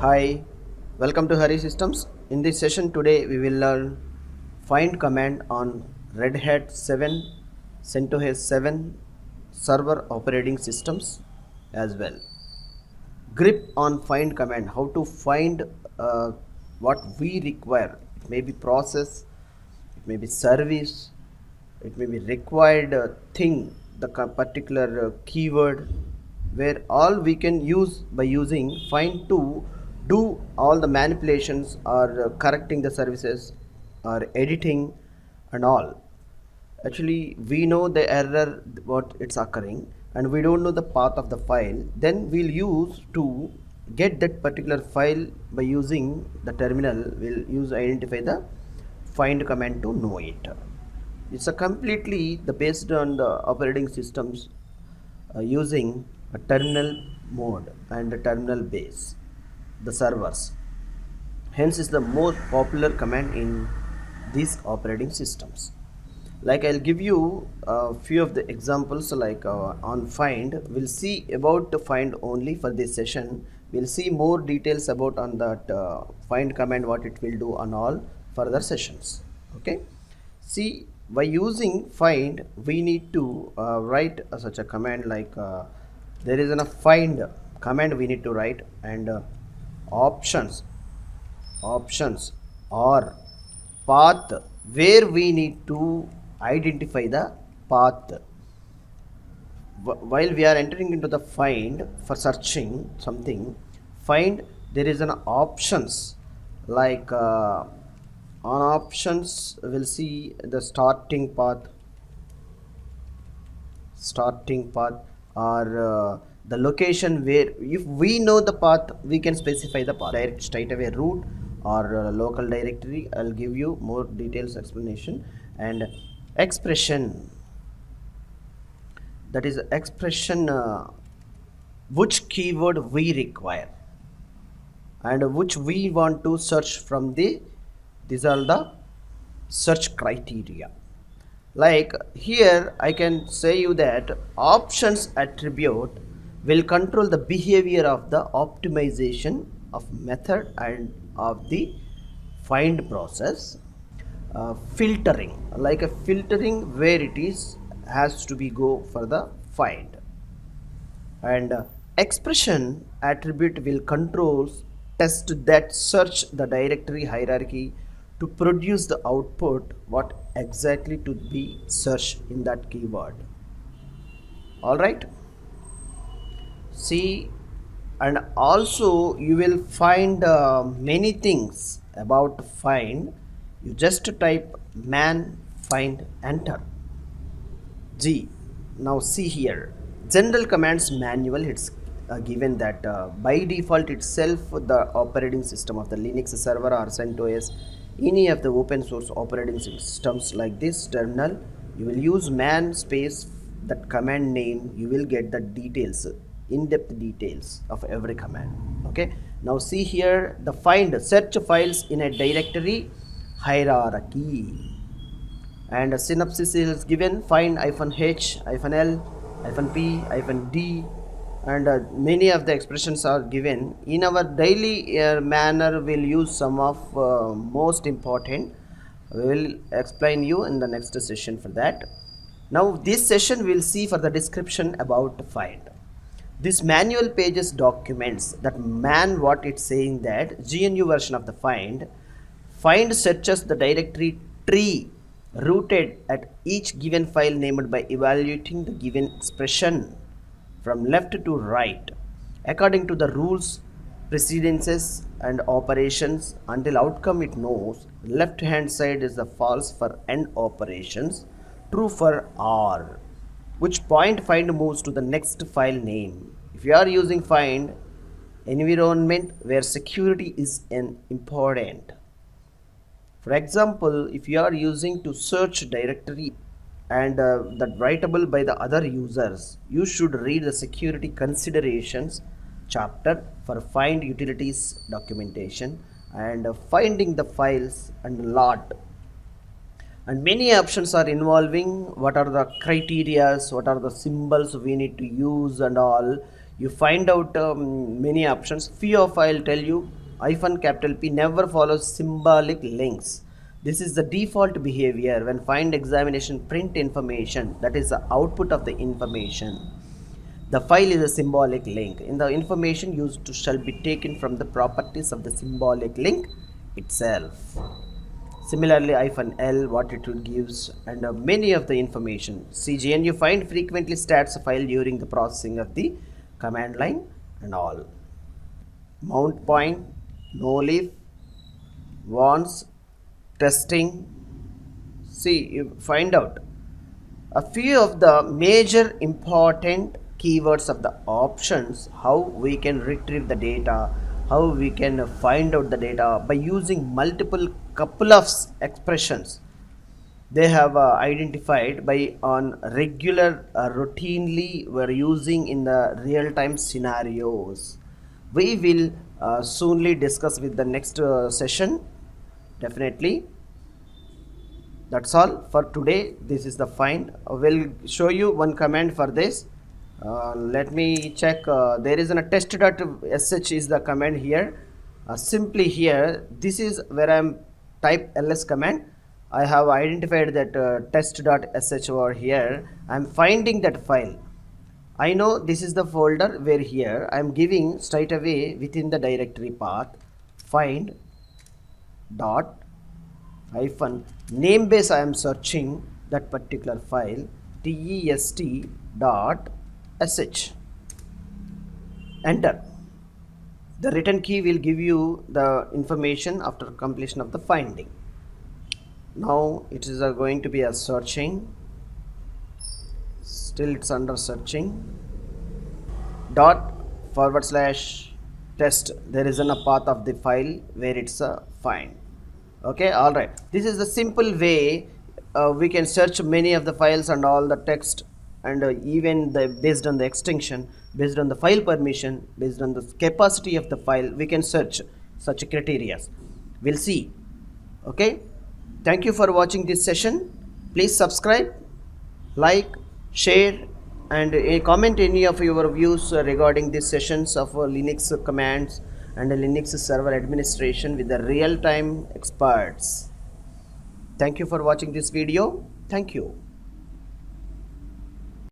Hi, welcome to Harisystems. In this session today we will learn find command on Red Hat 7, CentOS 7 server operating systems as well. Grip on find command, how to find what we require. It may be process, it may be service, it may be required thing, the particular keyword, where all we can use by using find to do all the manipulations or correcting the services or editing and all. Actually we know the error what it's occurring and we don't know the path of the file, then we'll use to get that particular file by using the terminal. We'll use identify the find command to know it. It's a completely the based on the operating systems using a terminal mode and a terminal base, the servers. Hence is the most popular command in these operating systems. Like I'll give you a few of the examples, like on find. We'll see about the find only for this session. We'll see more details about on that find command, what it will do on all further sessions. Okay, see, by using find we need to write such a command like there is a find command we need to write, and options or path, where we need to identify the path. While we are entering into the find for searching something, find there is an options, like on options we'll see the starting path or the location, where if we know the path we can specify the path direct straight away root or local directory. I'll give you more details explanation. And expression, that is expression which keyword we require and which we want to search from the, these are the search criteria. Like here I can say you that options attribute will control the behavior of the optimization of method and of the find process. Filtering, like a filtering where it is has to be go for the find. And expression attribute will controls test that search the directory hierarchy to produce the output what exactly to be searched in that keyword. All right, see, and also you will find many things about find. You just type man find enter G. Now see here, general commands manual. It's given that by default itself the operating system of the Linux server or CentOS, any of the open source operating systems like this terminal, you will use man space that command name. You will get the details, in-depth details of every command. Okay, now see here the find search files in a directory hierarchy, and a synopsis is given. Find -h, -l, -p, -d, and many of the expressions are given. In our daily manner we'll use some of most important. We will explain you in the next session for that. Now this session we'll see for the description about find. This manual pages documents that man what it's saying, that GNU version of the find searches the directory tree rooted at each given file named by evaluating the given expression from left to right according to the rules, precedences and operations until outcome it knows. Left hand side is the false for end operations, true for R, which point find moves to the next file name. If you are using find environment where security is an important. For example, if you are using to search directory and that writable by the other users, you should read the security considerations chapter for find utilities documentation and finding the files and lot. And many options are involving what are the criterias, what are the symbols we need to use and all. You find out many options. Few of I'll tell you. Hyphen capital P never follows symbolic links. This is the default behavior when find examination print information, that is the output of the information. The file is a symbolic link. In the information used to shall be taken from the properties of the symbolic link itself. Similarly, -L, what it will gives, and many of the information. CGN, you find frequently stats file during the processing of the command line and all. Mount point, no leaf, wants, testing. See, you find out a few of the major important keywords of the options, how we can retrieve the data, how we can find out the data by using multiple couple of expressions they have identified by on regular routinely we're using in the real-time scenarios. We will soonly discuss with the next session, definitely. That's all for today. This is the find. We'll show you one command for this. Let me check. There is a test.sh is the command here. Simply here, this is where I'm type ls command. I have identified that test.sh over here. I'm finding that file. I know this is the folder where here I'm giving straight away within the directory path find dot hyphen namebase. I am searching that particular file test dot sh. Enter. The return key will give you the information after completion of the finding. Now it is going to be a searching. Still it's under searching. Dot / test. There is a path of the file where it's a find. Okay, all right. This is the simple way we can search many of the files and all the text, and even based on the extension, based on the file permission, based on the capacity of the file, we can search such criteria. We'll see. Okay, thank you for watching this session. Please subscribe, like, share, and comment any of your views regarding these sessions of Linux commands and Linux server administration with the real-time experts. Thank you for watching this video. Thank you.